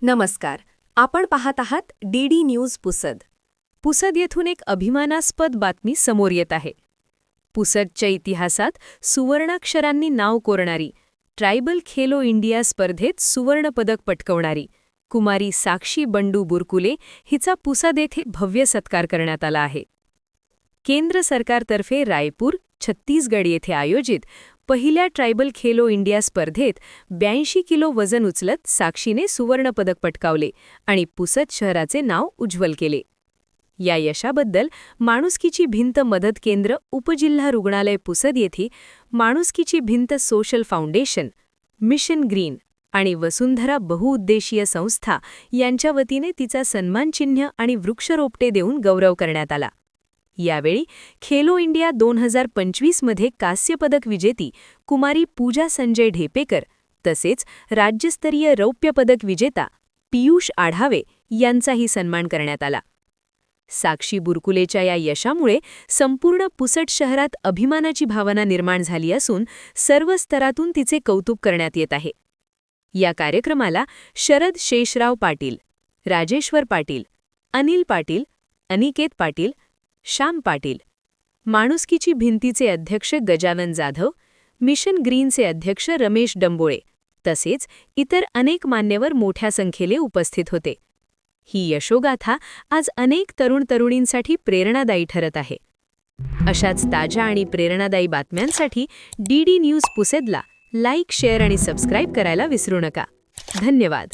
नमस्कार. आपण पाहत आहात डी न्यूज पुसद. पुसद येथून एक अभिमानास्पद बातमी समोर येत आहे. पुसदच्या इतिहासात सुवर्णाक्षरांनी नाव कोरणारी, ट्रायबल खेलो इंडिया स्पर्धेत सुवर्णपदक पटकवणारी कुमारी साक्षी बंडू बुरकुले हिचा पुसद येथे भव्य सत्कार करण्यात आला आहे. केंद्र सरकारतर्फे रायपूर, छत्तीसगड येथे आयोजित पहिल्या ट्रायबल खेलो इंडिया स्पर्धेत 82 किलो वजन उचलत साक्षीने सुवर्णपदक पटकावले आणि पुसद शहराचे नाव उज्ज्वल केले. या यशाबद्दल माणुसकीची भिंत मदत केंद्र उपजिल्हा रुग्णालय पुसद येथे माणुसकीची भिंत सोशल फाउंडेशन, मिशन ग्रीन आणि वसुंधरा बहुउद्देशीय संस्था यांच्या वतीने तिचा सन्मानचिन्ह आणि वृक्षरोपटे देऊन गौरव करण्यात आला. यावेळी खेलो इंडिया 2025 मध्ये कांस्यपदक विजेती कुमारी पूजा संजय ढेपेकर तसेच राज्यस्तरीय रौप्य पदक विजेता पियुष आढावे यांचाही सन्मान करण्यात आला. साक्षी बुरकुलेच्या या यशामुळे संपूर्ण पुसद शहरात अभिमानाची भावना निर्माण झाली असून सर्व स्तरातून तिचे कौतुक करण्यात येत आहे. या कार्यक्रमाला शरद शेषराव पाटील, राजेश्वर पाटील, अनिल पाटील, अनिकेत पाटील, श्याम पाटील, माणुसकीची भिंतीचे अध्यक्ष गजानन जाधव, मिशन ग्रीनचे अध्यक्ष रमेश डंबोळे तसेच इतर अनेक मान्यवर मोठ्या संख्येने उपस्थित होते. ही यशोगाथा आज अनेक तरुण-तरुणींसाठी प्रेरणादायी ठरत आहे. अशाच ताज्या आणि प्रेरणादायी बातम्यांसाठी डी न्यूज पुसेदला लाईक, शेअर आणि सबस्क्राईब करायला विसरू नका. धन्यवाद.